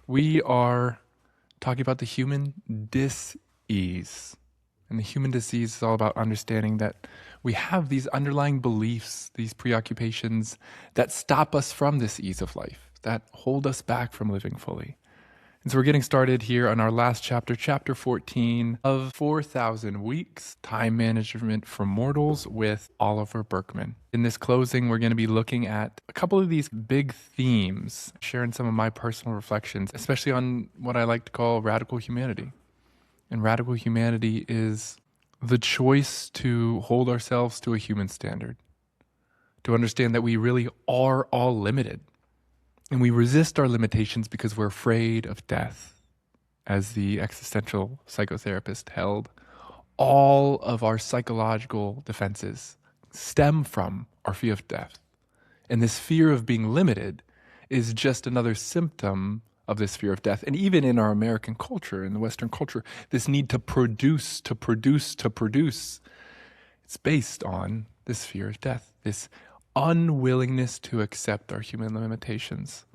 We are talking about the human dis-ease. And the human disease is all about understanding that we have these underlying beliefs, these preoccupations that stop us from this ease of life, that hold us back from living fully. And so we're getting started here on our last chapter, chapter 14 of 4,000 Weeks, Time Management for Mortals with Oliver Burkeman. In this closing, we're going to be looking at a couple of these big themes, sharing some of my personal reflections, especially on what I like to call radical humanity. And radical humanity is the choice to hold ourselves to a human standard, to understand that we really are all limited. And we resist our limitations because we're afraid of death. As the existential psychotherapist held, all of our psychological defenses stem from our fear of death. And this fear of being limited is just another symptom of this fear of death. And even in our American culture, in the Western culture, this need to produce, it's based on this fear of death, this unwillingness to accept our human limitations.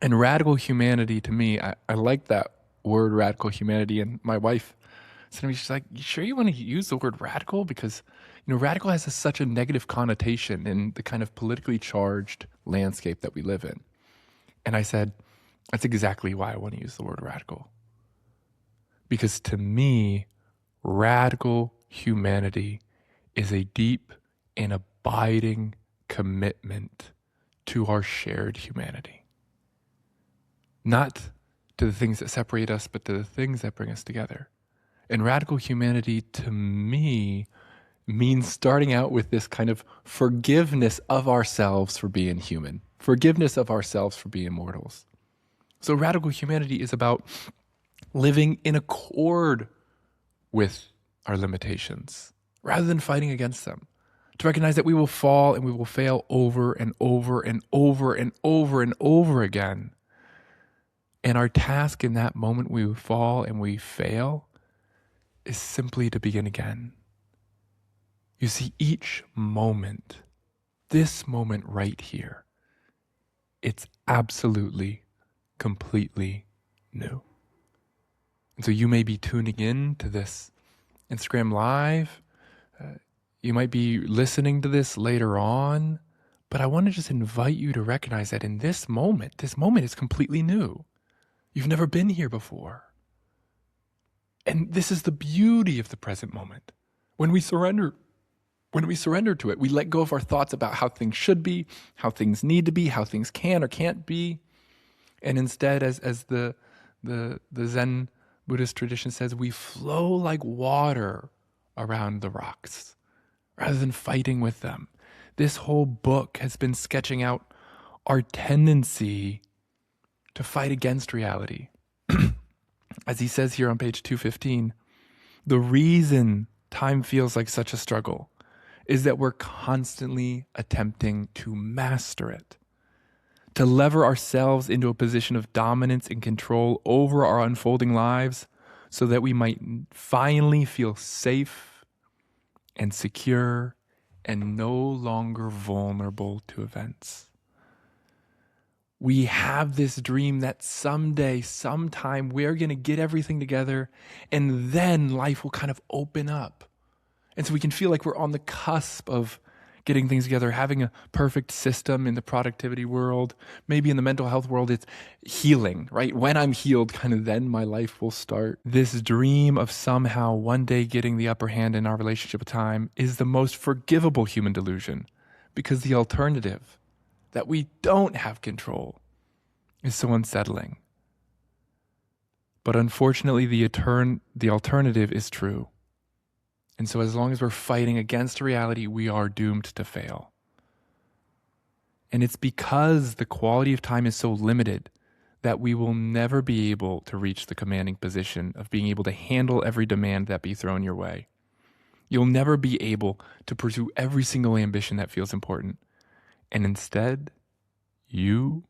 And radical humanity, to me, I like that word, radical humanity. And my wife said to me, she's like, you sure you want to use the word radical? Because, radical has such a negative connotation in the kind of politically charged landscape that we live in. And I said, that's exactly why I want to use the word radical. Because to me, radical humanity is a deep and abiding commitment to our shared humanity. Not to the things that separate us, but to the things that bring us together. And radical humanity, to me, means starting out with this kind of forgiveness of ourselves for being human, forgiveness of ourselves for being mortals. So radical humanity is about living in accord with our limitations, rather than fighting against them. To recognize that we will fall and we will fail over and over and over and over and over again. And our task in that moment we fall and we fail is simply to begin again. You see, each moment, this moment right here, it's absolutely, completely new. And so you may be tuning in to this Instagram Live. You might be listening to this later on, but I want to just invite you to recognize that in this moment is completely new. You've never been here before. And this is the beauty of the present moment. When we surrender to it, we let go of our thoughts about how things should be, how things need to be, how things can or can't be. And instead, as the Zen Buddhist tradition says, we flow like water around the rocks rather than fighting with them. This whole book has been sketching out our tendency to fight against reality. As he says here on page 215, the reason time feels like such a struggle is that we're constantly attempting to master it, to lever ourselves into a position of dominance and control over our unfolding lives so that we might finally feel safe and secure and no longer vulnerable to events. We have this dream that someday, sometime, we're going to get everything together and then life will kind of open up. And so we can feel like we're on the cusp of getting things together, having a perfect system in the productivity world. Maybe in the mental health world, it's healing, right? When I'm healed, kind of then my life will start. This dream of somehow one day getting the upper hand in our relationship with time is the most forgivable human delusion, because the alternative, that we don't have control, is so unsettling. But unfortunately, the alternative is true. And so as long as we're fighting against reality, we are doomed to fail. And it's because the quality of time is so limited that we will never be able to reach the commanding position of being able to handle every demand that be thrown your way. You'll never be able to pursue every single ambition that feels important. And instead, you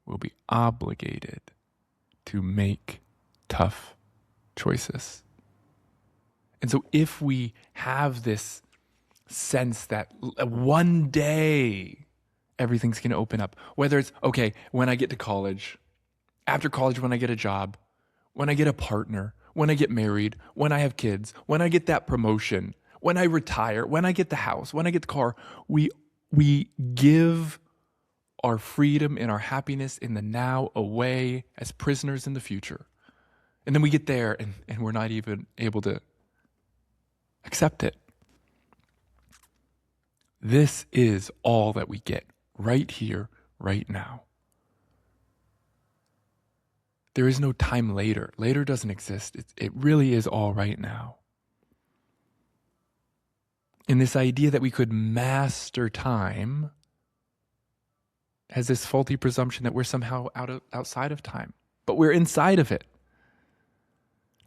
will be obligated to make tough choices. And so if we have this sense that one day everything's going to open up, whether it's, okay, when I get to college after college, when I get a job, when I get a partner, when I get married, when I have kids, when I get that promotion, when I retire, when I get the house, when I get the car, we give our freedom and our happiness in the now away as prisoners in the future. And then we get there and we're not even able to accept it. This is all that we get right here, right now. There is no time later. Later doesn't exist. It really is all right now. And this idea that we could master time has this faulty presumption that we're somehow outside of time, but we're inside of it.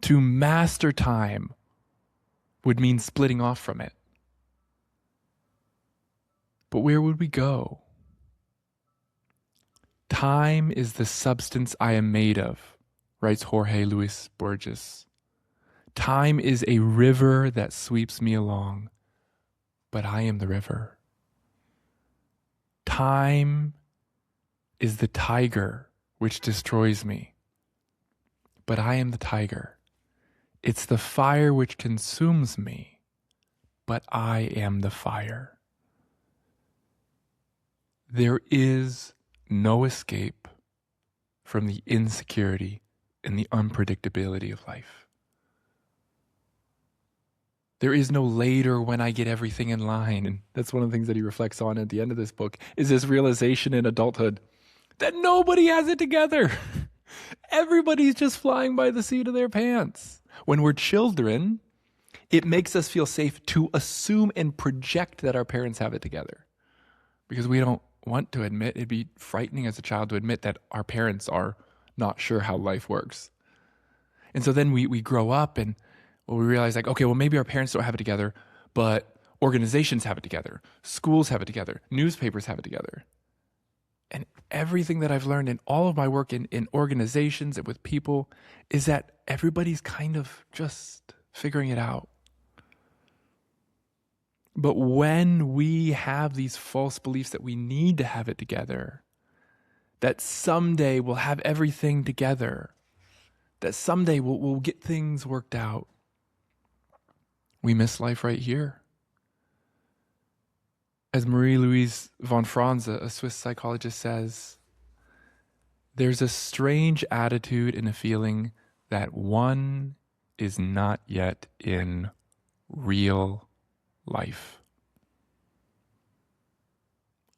To master time would mean splitting off from it. But where would we go? Time is the substance I am made of, writes Jorge Luis Borges. Time is a river that sweeps me along, but I am the river. Time is the tiger which destroys me, but I am the tiger. It's the fire which consumes me, but I am the fire. There is no escape from the insecurity and the unpredictability of life. There is no later when I get everything in line. And that's one of the things that he reflects on at the end of this book, is this realization in adulthood that nobody has it together. Everybody's just flying by the seat of their pants. When we're children, it makes us feel safe to assume and project that our parents have it together, because we don't want to admit, it'd be frightening as a child to admit that our parents are not sure how life works. And so then we grow up and we realize, like, okay, well, maybe our parents don't have it together, but organizations have it together. Schools have it together. Newspapers have it together. And everything that I've learned in all of my work in organizations and with people is that everybody's kind of just figuring it out. But when we have these false beliefs that we need to have it together, that someday we'll have everything together, that someday we'll get things worked out, we miss life right here. As Marie-Louise von Franz, a Swiss psychologist, says, there's a strange attitude and a feeling that one is not yet in real life.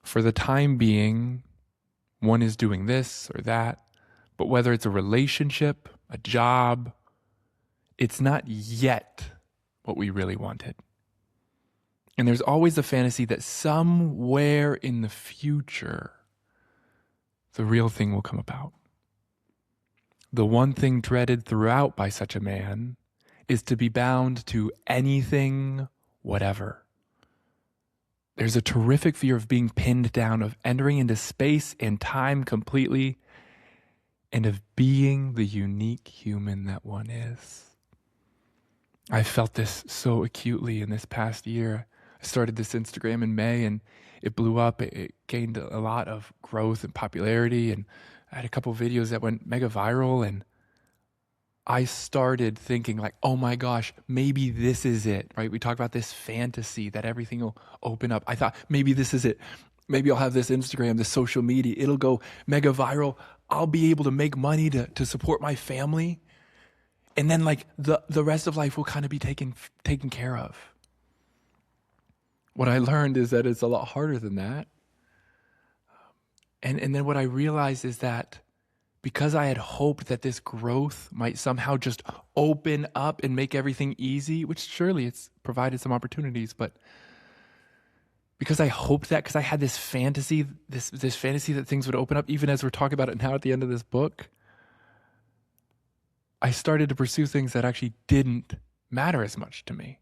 For the time being, one is doing this or that, but whether it's a relationship, a job, it's not yet what we really wanted. And there's always a fantasy that somewhere in the future, the real thing will come about. The one thing dreaded throughout by such a man is to be bound to anything, whatever. There's a terrific fear of being pinned down, of entering into space and time completely, and of being the unique human that one is. I felt this so acutely in this past year. I started this Instagram in May and it blew up. It gained a lot of growth and popularity, and I had a couple videos that went mega viral, and I started thinking, like, oh my gosh, maybe this is it, right? We talk about this fantasy that everything will open up. I thought, maybe this is it. Maybe I'll have this Instagram, this social media. It'll go mega viral. I'll be able to make money to support my family. And then, like, the rest of life will kind of be taken care of. What I learned is that it's a lot harder than that. And then what I realized is that because I had hoped that this growth might somehow just open up and make everything easy, which surely it's provided some opportunities, but because I hoped that, because I had this fantasy, this fantasy that things would open up, even as we're talking about it now at the end of this book, I started to pursue things that actually didn't matter as much to me.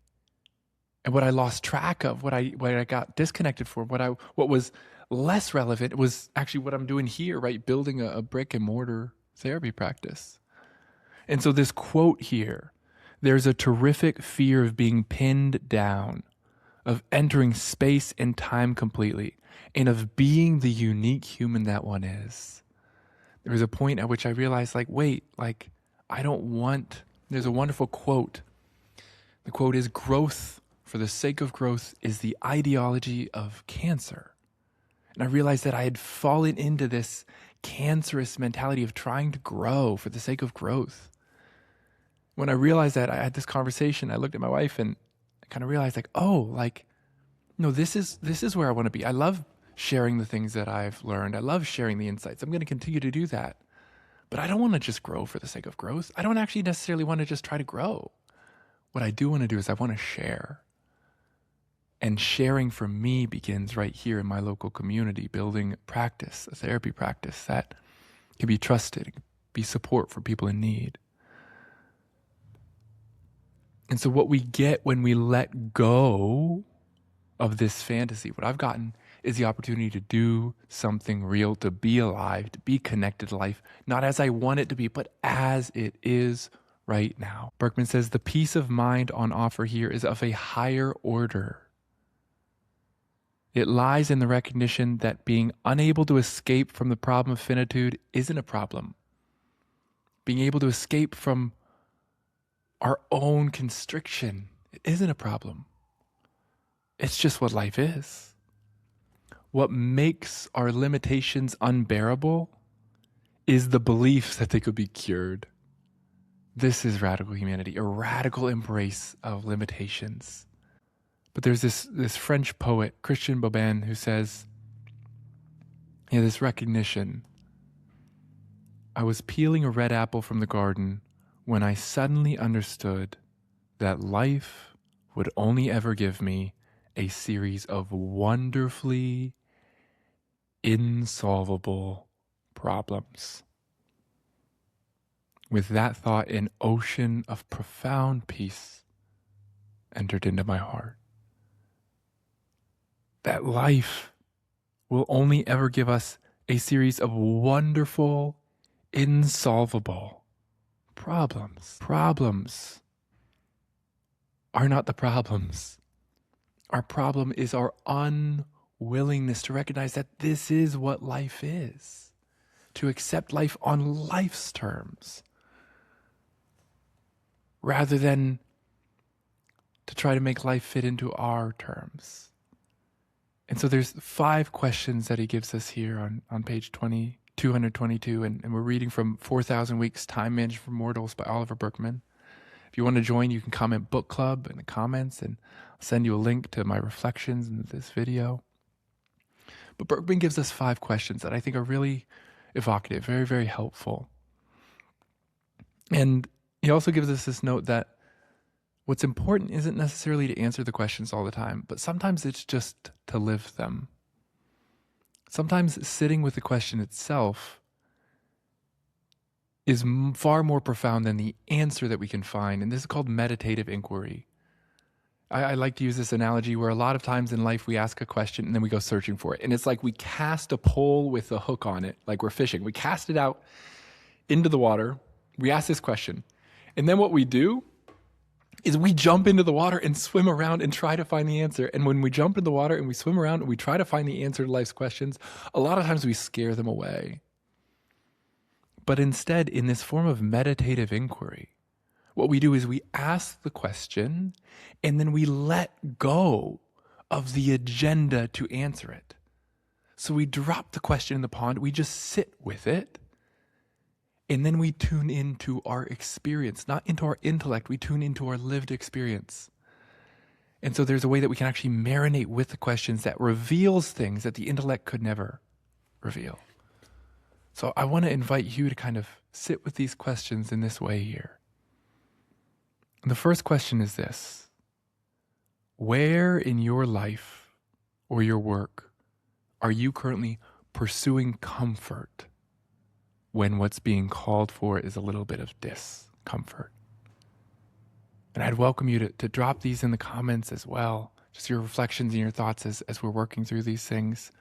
And what I lost track of, what I got disconnected for, what was less relevant was actually what I'm doing here, right? Building a brick and mortar therapy practice. And so this quote here, there's a terrific fear of being pinned down, of entering space and time completely, and of being the unique human that one is. there was a point at which I realized, like, wait, like, I don't want, there's a wonderful quote. The quote is, growth for the sake of growth is the ideology of cancer. And I realized that I had fallen into this cancerous mentality of trying to grow for the sake of growth. When I realized that, I had this conversation, I looked at my wife and I kind of realized, like, oh, like, no, this is where I want to be. I love sharing the things that I've learned. I love sharing the insights. I'm going to continue to do that. But I don't want to just grow for the sake of growth. I don't actually necessarily want to just try to grow. What I do want to do is I want to share. And sharing for me begins right here in my local community, building practice, a therapy practice that can be trusted, be support for people in need. And so what we get when we let go of this fantasy, what I've gotten is the opportunity to do something real, to be alive, to be connected to life, not as I want it to be, but as it is right now. Berkman says the peace of mind on offer here is of a higher order. It lies in the recognition that being unable to escape from the problem of finitude isn't a problem. Being able to escape from our own constriction isn't a problem. It's just what life is. What makes our limitations unbearable is the belief that they could be cured. This is radical humanity, a radical embrace of limitations. But there's this French poet, Christian Bobin, who says, this recognition. I was peeling a red apple from the garden when I suddenly understood that life would only ever give me a series of wonderfully insolvable problems. With that thought, an ocean of profound peace entered into my heart. That life will only ever give us a series of wonderful, insolvable problems. Problems are not the problems. Our problem is our unwillingness to recognize that this is what life is, to accept life on life's terms, rather than to try to make life fit into our terms. And so there's 5 questions that he gives us here on page 222, and we're reading from 4,000 Weeks, Time Management for Mortals by Oliver Berkman. If you want to join, you can comment book club in the comments, and I'll send you a link to my reflections in this video. But Berkman gives us 5 questions that I think are really evocative, very, very helpful. And he also gives us this note that what's important isn't necessarily to answer the questions all the time, but sometimes it's just to live them. Sometimes sitting with the question itself is far more profound than the answer that we can find, and this is called meditative inquiry. I like to use this analogy where a lot of times in life we ask a question and then we go searching for it, and it's like we cast a pole with a hook on it, like we're fishing. We cast it out into the water, we ask this question, and then what we do is we jump into the water and swim around and try to find the answer. And when we jump in the water and we swim around and we try to find the answer to life's questions, a lot of times we scare them away. But instead, in this form of meditative inquiry, what we do is we ask the question and then we let go of the agenda to answer it. So we drop the question in the pond, we just sit with it, and then we tune into our experience, not into our intellect. We tune into our lived experience. And so there's a way that we can actually marinate with the questions that reveals things that the intellect could never reveal. So I want to invite you to kind of sit with these questions in this way here. And the first question is this: where in your life or your work are you currently pursuing comfort when what's being called for is a little bit of discomfort? And I'd welcome you to drop these in the comments as well, just your reflections and your thoughts as we're working through these things.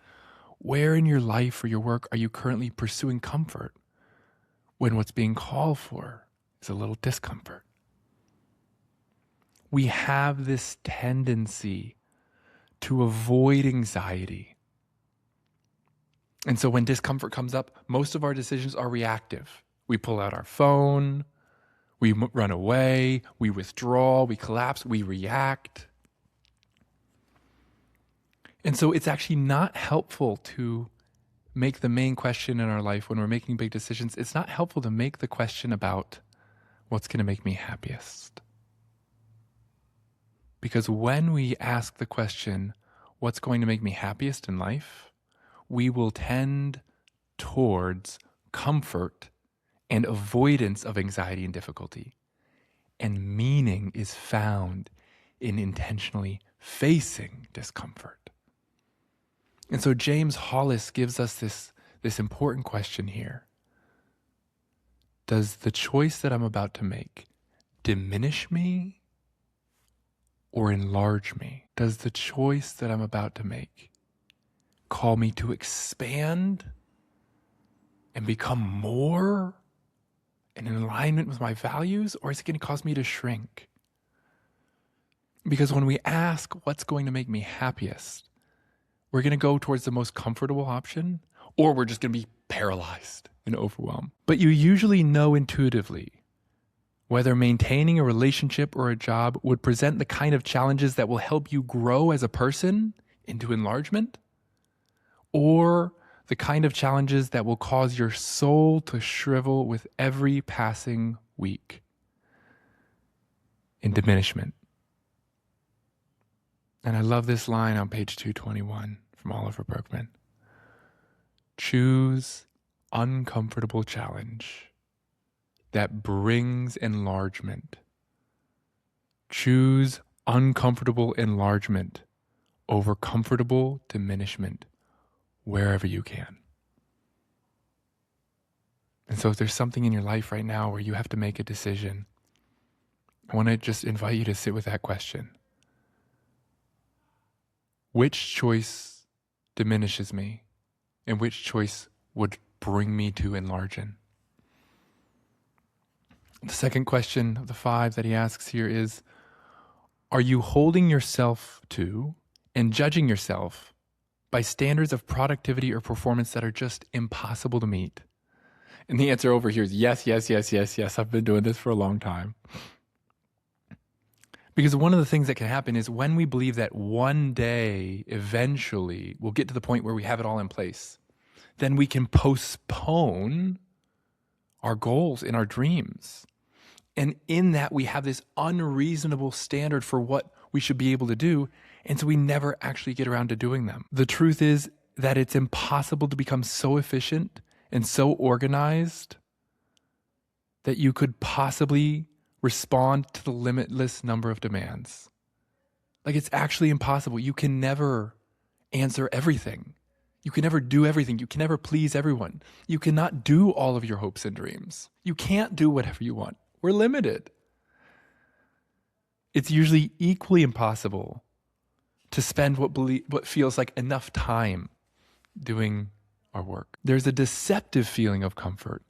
Where in your life or your work are you currently pursuing comfort when what's being called for is a little discomfort? We have this tendency to avoid anxiety. And so when discomfort comes up, most of our decisions are reactive. We pull out our phone, we run away, we withdraw, we collapse, we react. And so it's actually not helpful to make the main question in our life when we're making big decisions. It's not helpful to make the question about what's going to make me happiest. Because when we ask the question, what's going to make me happiest in life, we will tend towards comfort and avoidance of anxiety and difficulty. And meaning is found in intentionally facing discomfort. And so James Hollis gives us this important question here. Does the choice that I'm about to make diminish me or enlarge me? Does the choice that I'm about to make call me to expand and become more and in alignment with my values, or is it going to cause me to shrink? Because when we ask what's going to make me happiest, we're going to go towards the most comfortable option, or we're just going to be paralyzed and overwhelmed. But you usually know intuitively whether maintaining a relationship or a job would present the kind of challenges that will help you grow as a person into enlargement, or the kind of challenges that will cause your soul to shrivel with every passing week in diminishment. And I love this line on page 221 from Oliver Berkman. Choose uncomfortable challenge that brings enlargement. Choose uncomfortable enlargement over comfortable diminishment wherever you can. And so if there's something in your life right now where you have to make a decision, I want to just invite you to sit with that question. Which choice diminishes me and which choice would bring me to enlarging? The second question of the 5 that he asks here is, are you holding yourself to and judging yourself by standards of productivity or performance that are just impossible to meet? And the answer over here is yes, yes, yes, yes, yes. I've been doing this for a long time. Because one of the things that can happen is when we believe that one day, eventually, we'll get to the point where we have it all in place, then we can postpone our goals and our dreams. And in that, we have this unreasonable standard for what we should be able to do, and so we never actually get around to doing them. The truth is that it's impossible to become so efficient and so organized that you could possibly respond to the limitless number of demands. Like, it's actually impossible. You can never answer everything. You can never do everything. You can never please everyone. You cannot do all of your hopes and dreams. You can't do whatever you want. We're limited. It's usually equally impossible to spend what feels like enough time doing our work. There's a deceptive feeling of comfort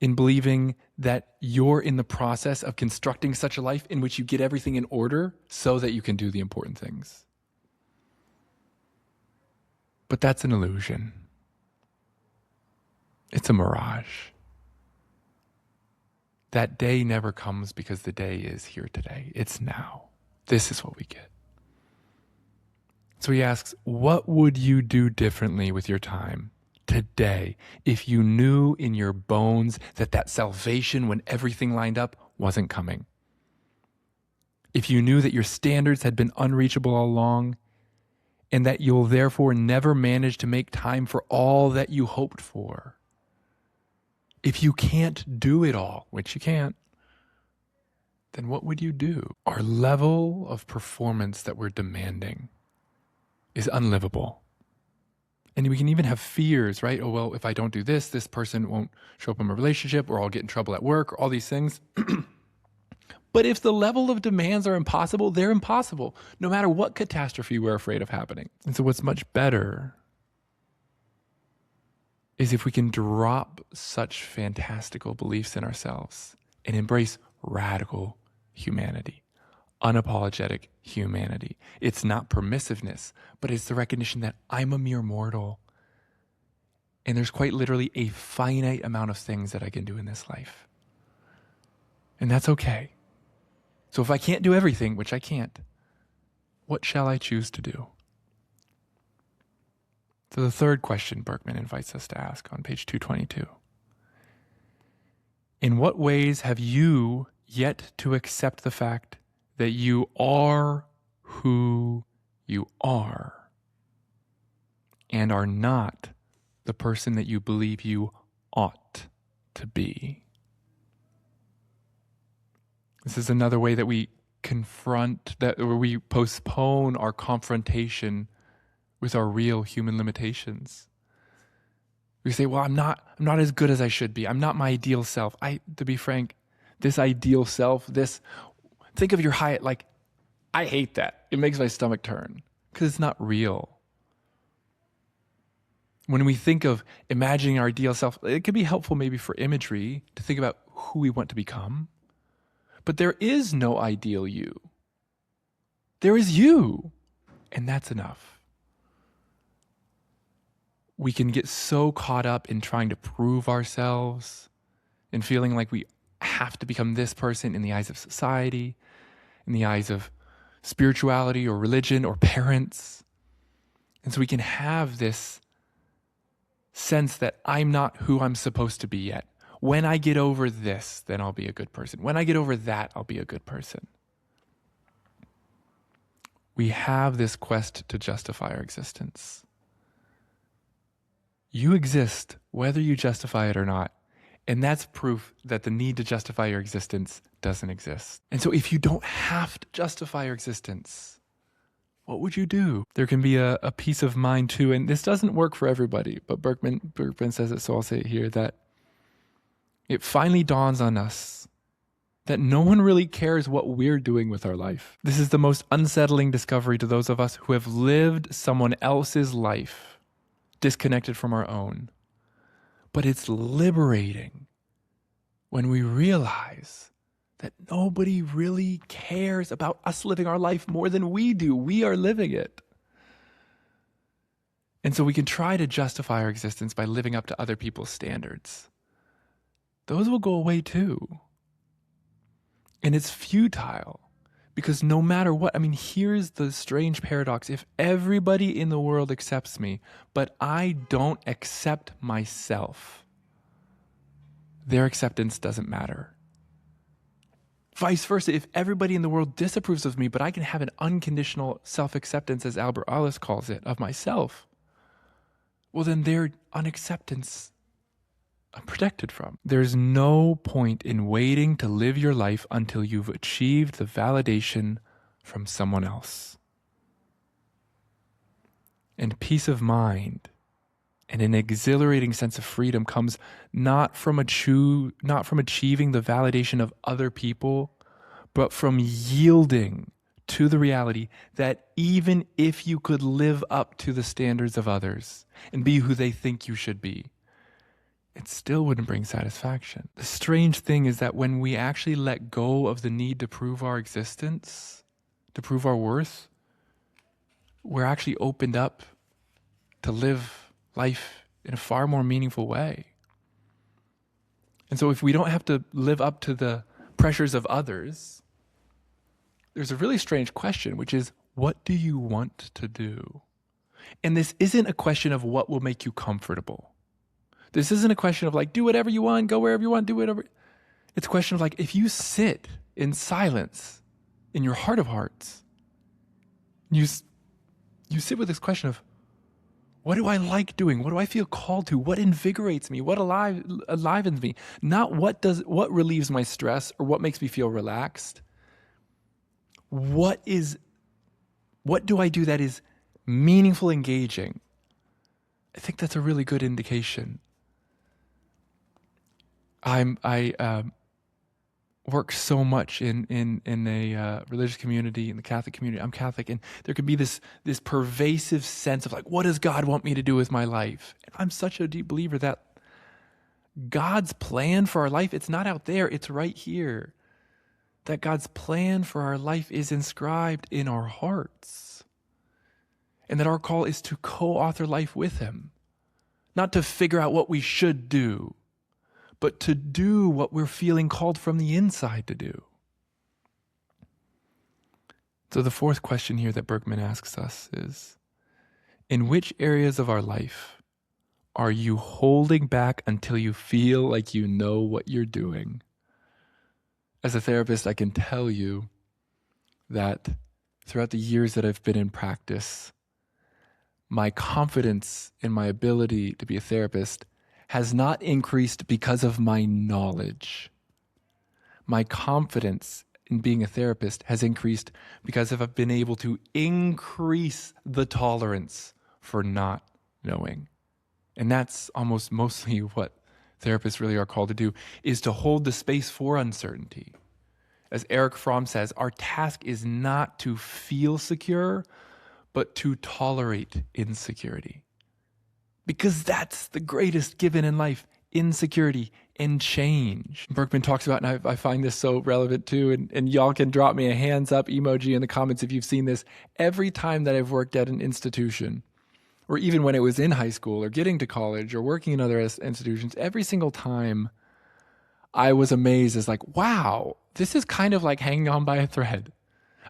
in believing that you're in the process of constructing such a life in which you get everything in order so that you can do the important things. But that's an illusion. It's a mirage. That day never comes because the day is here today. It's now. This is what we get. So he asks, what would you do differently with your time today if you knew in your bones that salvation, when everything lined up, wasn't coming? If you knew that your standards had been unreachable all along, and that you'll therefore never manage to make time for all that you hoped for. If you can't do it all, which you can't, then what would you do? Our level of performance that we're demanding is unlivable. And we can even have fears, right? Oh, well, if I don't do this, this person won't show up in my relationship, or I'll get in trouble at work, or all these things. But if the level of demands are impossible, they're impossible, no matter what catastrophe we're afraid of happening. And so what's much better is if we can drop such fantastical beliefs in ourselves and embrace radical humanity, unapologetic humanity. It's not permissiveness, but it's the recognition that I'm a mere mortal And there's quite literally a finite amount of things that I can do in this life. And that's okay. So if I can't do everything, which I can't, what shall I choose to do? So the third question Berkman invites us to ask on page 222. In what ways have you yet to accept the fact that you are who you are and are not the person that you believe you ought to be? This is another way that we confront, that where we postpone our confrontation with our real human limitations. We say, well, I'm not as good as I should be. I'm not my ideal self. To be frank, this ideal self, think of your Hyatt, like, I hate that. It makes my stomach turn because it's not real. When we think of imagining our ideal self, it can be helpful maybe for imagery to think about who we want to become. But there is no ideal you. There is you, and that's enough. We can get so caught up in trying to prove ourselves and feeling like we have to become this person in the eyes of society, in the eyes of spirituality or religion or parents. And so we can have this sense that I'm not who I'm supposed to be yet. When I get over this, then I'll be a good person. When I get over that, I'll be a good person. We have this quest to justify our existence. You exist whether you justify it or not. And that's proof that the need to justify your existence doesn't exist. And so if you don't have to justify your existence, what would you do? There can be a peace of mind too, and this doesn't work for everybody, but Berkman says it, so I'll say it here, that it finally dawns on us that no one really cares what we're doing with our life. This is the most unsettling discovery to those of us who have lived someone else's life disconnected from our own. But it's liberating when we realize that nobody really cares about us living our life more than we do. We are living it. And so we can try to justify our existence by living up to other people's standards. Those will go away too. And it's futile because no matter what, here's the strange paradox. If everybody in the world accepts me, but I don't accept myself, their acceptance doesn't matter. Vice versa, if everybody in the world disapproves of me, but I can have an unconditional self-acceptance, as Albert Ellis calls it, of myself, well, then their unacceptance I'm protected from. There's no point in waiting to live your life until you've achieved the validation from someone else. And peace of mind and an exhilarating sense of freedom comes not from achieving the validation of other people, but from yielding to the reality that even if you could live up to the standards of others and be who they think you should be, it still wouldn't bring satisfaction. The strange thing is that when we actually let go of the need to prove our existence, to prove our worth, we're actually opened up to live life in a far more meaningful way. And so if we don't have to live up to the pressures of others, there's a really strange question, which is, what do you want to do? And this isn't a question of what will make you comfortable. This isn't a question of like, do whatever you want, go wherever you want, do whatever. It's a question of like, if you sit in silence in your heart of hearts, you sit with this question of, what do I like doing? What do I feel called to? What invigorates me? What enlivens me? Not what relieves my stress or what makes me feel relaxed. What do I do that is meaningful, engaging? I think that's a really good indication. I work so much in a religious community, in the Catholic community. I'm Catholic, and there can be this pervasive sense of like, what does God want me to do with my life? And I'm such a deep believer that God's plan for our life, it's not out there, it's right here. That God's plan for our life is inscribed in our hearts. And that our call is to co-author life with Him. not to figure out what we should do, but to do what we're feeling called from the inside to do. So the fourth question here that Bergman asks us is, in which areas of our life are you holding back until you feel like you know what you're doing? As a therapist, I can tell you that throughout the years that I've been in practice, my confidence in my ability to be a therapist has not increased because of my knowledge. My confidence in being a therapist has increased because I've been able to increase the tolerance for not knowing. And that's almost mostly what therapists really are called to do, is to hold the space for uncertainty. As Erich Fromm says, our task is not to feel secure, but to tolerate insecurity. Because that's the greatest given in life, insecurity and change. Bergman talks about, and I find this so relevant too, and y'all can drop me a hands up emoji in the comments if you've seen this. Every time that I've worked at an institution, or even when it was in high school or getting to college or working in other institutions, every single time I was amazed as like, wow, this is kind of like hanging on by a thread.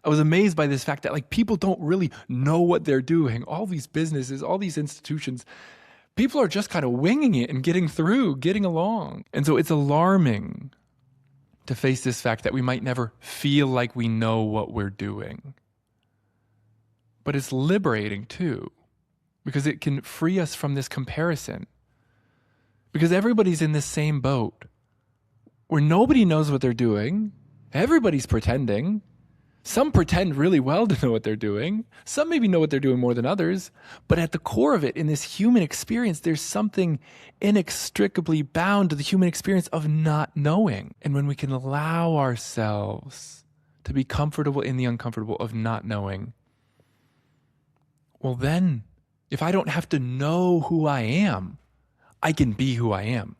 I was amazed by this fact that like people don't really know what they're doing. All these businesses, all these institutions, people are just kind of winging it and getting through, getting along. And so it's alarming to face this fact that we might never feel like we know what we're doing. But it's liberating too, because it can free us from this comparison. Because everybody's in this same boat where nobody knows what they're doing. Everybody's pretending. Some pretend really well to know what they're doing. Some maybe know what they're doing more than others. But at the core of it, in this human experience, there's something inextricably bound to the human experience of not knowing. And when we can allow ourselves to be comfortable in the uncomfortable of not knowing, well then, if I don't have to know who I am, I can be who I am.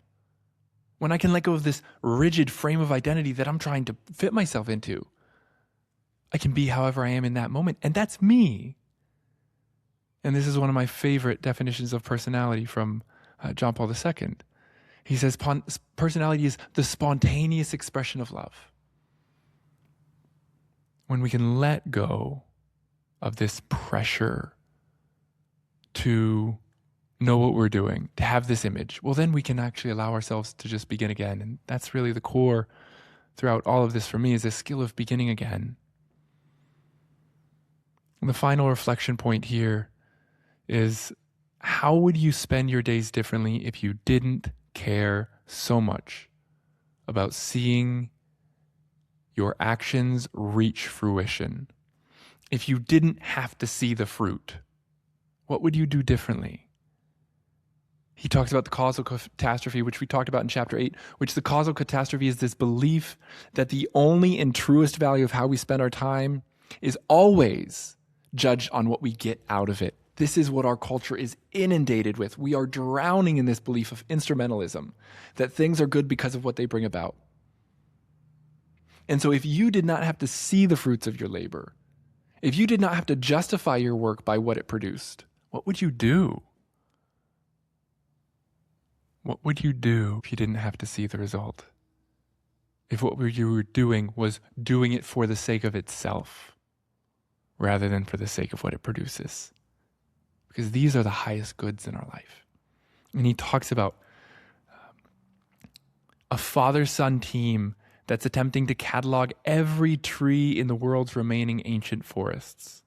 When I can let go of this rigid frame of identity that I'm trying to fit myself into, I can be however I am in that moment. And that's me. And this is one of my favorite definitions of personality from John Paul II. He says personality is the spontaneous expression of love. When we can let go of this pressure to know what we're doing, to have this image, well, then we can actually allow ourselves to just begin again. And that's really the core throughout all of this for me, is this skill of beginning again. And the final reflection point here is, how would you spend your days differently if you didn't care so much about seeing your actions reach fruition? If you didn't have to see the fruit, what would you do differently? He talks about the causal catastrophe, which we talked about in chapter 8, which the causal catastrophe is this belief that the only and truest value of how we spend our time is always judged on what we get out of it. This is what our culture is inundated with. We are drowning in this belief of instrumentalism, that things are good because of what they bring about. And so if you did not have to see the fruits of your labor, if you did not have to justify your work by what it produced, what would you do? What would you do if you didn't have to see the result? If what you were doing was doing it for the sake of itself, rather than for the sake of what it produces? Because these are the highest goods in our life. And he talks about a father-son team that's attempting to catalog every tree in the world's remaining ancient forests.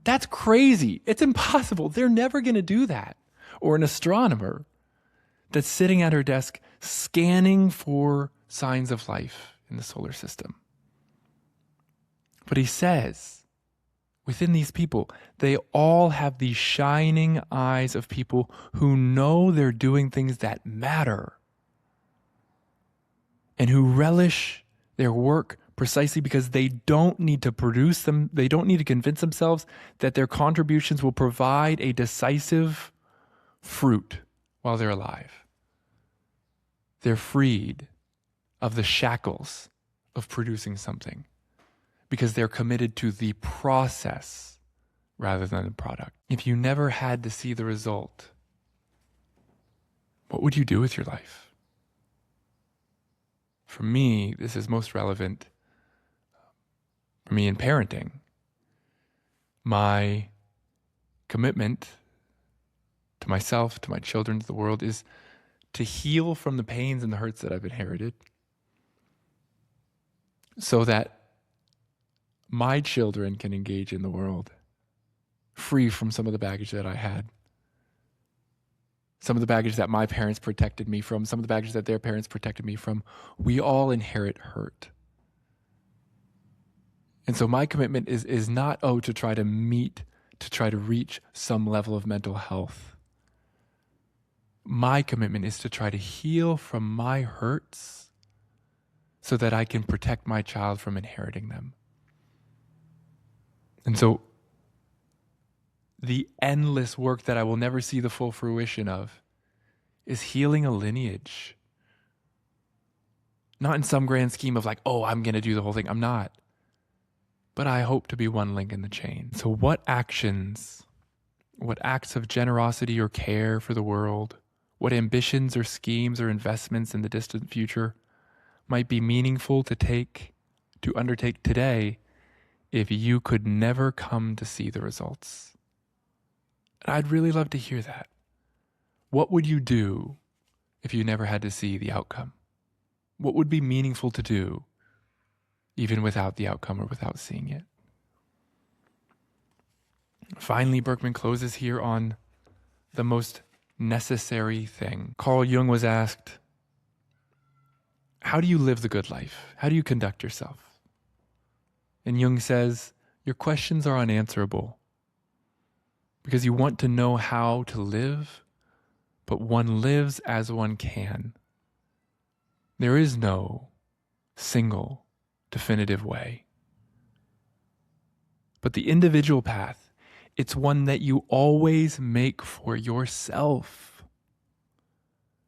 That's crazy. It's impossible. They're never going to do that. Or an astronomer that's sitting at her desk scanning for signs of life in the solar system. But he says, within these people, they all have these shining eyes of people who know they're doing things that matter and who relish their work precisely because they don't need to produce them. They don't need to convince themselves that their contributions will provide a decisive fruit while they're alive. They're freed of the shackles of producing something because they're committed to the process rather than the product. If you never had to see the result, what would you do with your life? For me, this is most relevant for me in parenting. My commitment to myself, to my children, to the world is to heal from the pains and the hurts that I've inherited so that my children can engage in the world free from some of the baggage that I had. Some of the baggage that my parents protected me from, some of the baggage that their parents protected me from. We all inherit hurt. And so my commitment is not, to try to reach some level of mental health. My commitment is to try to heal from my hurts so that I can protect my child from inheriting them. And so the endless work that I will never see the full fruition of is healing a lineage. Not in some grand scheme of like, I'm going to do the whole thing. I'm not. But I hope to be one link in the chain. So what actions, what acts of generosity or care for the world, what ambitions or schemes or investments in the distant future might be meaningful to undertake today if you could never come to see the results? And I'd really love to hear that. What would you do if you never had to see the outcome? What would be meaningful to do even without the outcome or without seeing it? Finally, Berkman closes here on the most necessary thing. Carl Jung was asked, how do you live the good life? How do you conduct yourself? And Jung says, your questions are unanswerable because you want to know how to live, but one lives as one can. There is no single definitive way. But the individual path, it's one that you always make for yourself,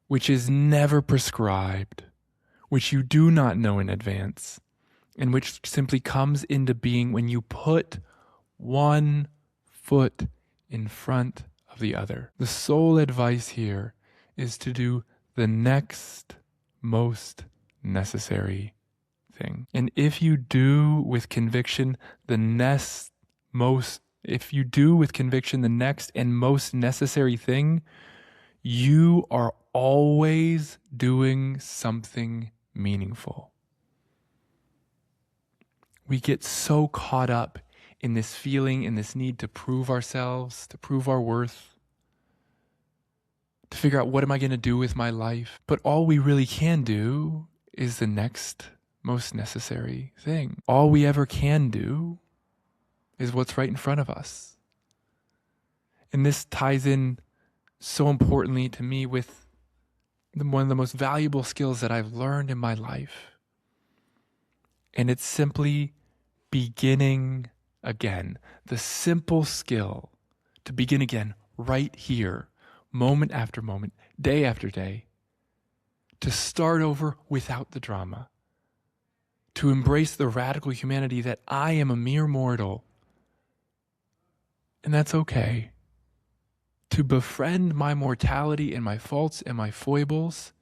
which is never prescribed, which you do not know in advance, and which simply comes into being when you put one foot in front of the other. The sole advice here is to do the next most necessary thing. And if you do with conviction the next and most necessary thing, you are always doing something meaningful. We get so caught up in this feeling, in this need to prove ourselves, to prove our worth, to figure out what am I going to do with my life. But all we really can do is the next most necessary thing. All we ever can do is what's right in front of us. And this ties in so importantly to me with one of the most valuable skills that I've learned in my life. And it's simply beginning again. The simple skill to begin again right here, moment after moment, day after day, to start over without the drama, to embrace the radical humanity that I am a mere mortal, and that's okay, to befriend my mortality and my faults and my foibles,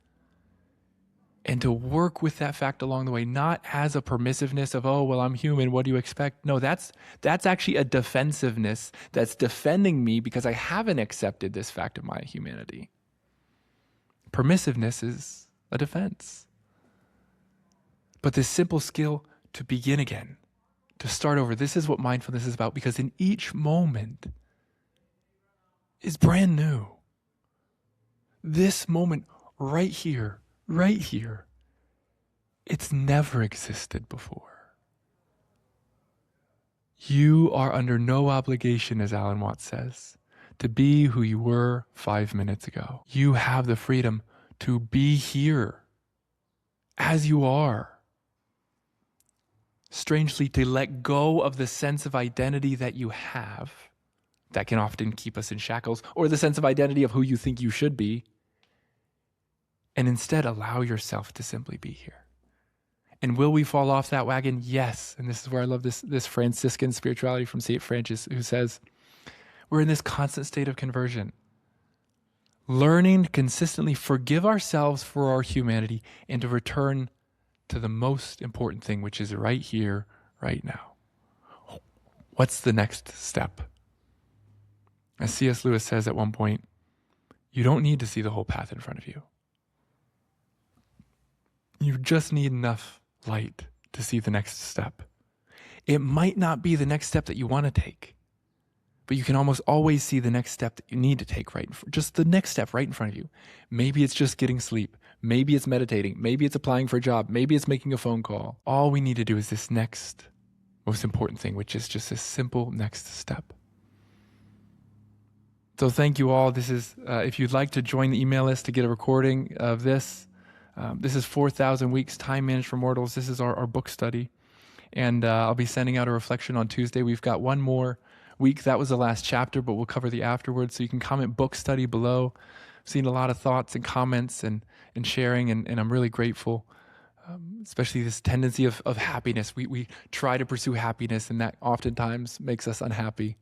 and to work with that fact along the way, not as a permissiveness of, I'm human, what do you expect? No, that's actually a defensiveness that's defending me because I haven't accepted this fact of my humanity. Permissiveness is a defense. But this simple skill to begin again, to start over, this is what mindfulness is about, because in each moment is brand new. This moment right here, it's never existed before. You are under no obligation, as Alan Watts says, to be who you were 5 minutes ago. You have the freedom to be here as you are. Strangely, to let go of the sense of identity that you have, that can often keep us in shackles, or the sense of identity of who you think you should be, and instead allow yourself to simply be here. And will we fall off that wagon? Yes. And this is where I love this Franciscan spirituality from St. Francis, who says, we're in this constant state of conversion. learning to consistently forgive ourselves for our humanity and to return to the most important thing, which is right here, right now. What's the next step? As C.S. Lewis says at one point, you don't need to see the whole path in front of you. You just need enough light to see the next step. It might not be the next step that you want to take, but you can almost always see the next step that you need to take just the next step right in front of you. Maybe it's just getting sleep. Maybe it's meditating. Maybe it's applying for a job. Maybe it's making a phone call. All we need to do is this next most important thing, which is just a simple next step. So thank you all. This is, if you'd like to join the email list to get a recording of this, this is 4,000 Weeks, Time Managed for Mortals. This is our book study. And I'll be sending out a reflection on Tuesday. We've got one more week. That was the last chapter, but we'll cover the afterwards. So you can comment book study below. I've seen a lot of thoughts and comments and sharing, and I'm really grateful. Especially this tendency of happiness. We try to pursue happiness, and that oftentimes makes us unhappy.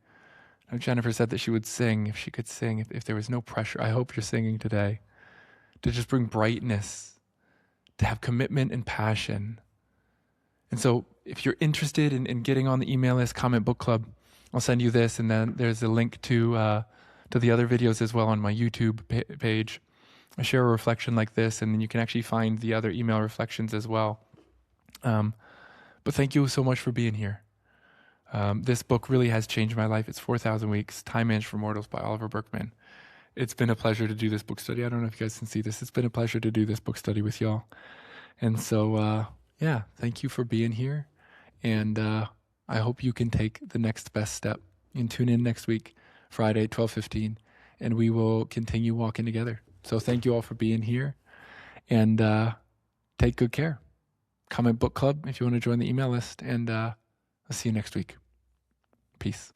Jennifer said that she would sing if she could sing, if there was no pressure. I hope you're singing today to just bring brightness, to have commitment and passion. And so if you're interested in getting on the email list, Comment Book Club, I'll send you this, and then there's a link to the other videos as well on my YouTube page. I share a reflection like this, and then you can actually find the other email reflections as well. But thank you so much for being here. This book really has changed my life. It's 4,000 Weeks, Time Managed for Mortals by Oliver Burkeman. It's been a pleasure to do this book study. I don't know if you guys can see this. It's been a pleasure to do this book study with y'all. And so, yeah, thank you for being here. And I hope you can take the next best step. You can tune in next week, Friday, 12:15, and we will continue walking together. So thank you all for being here, and take good care. Comment Book Club if you want to join the email list, and I'll see you next week. Peace.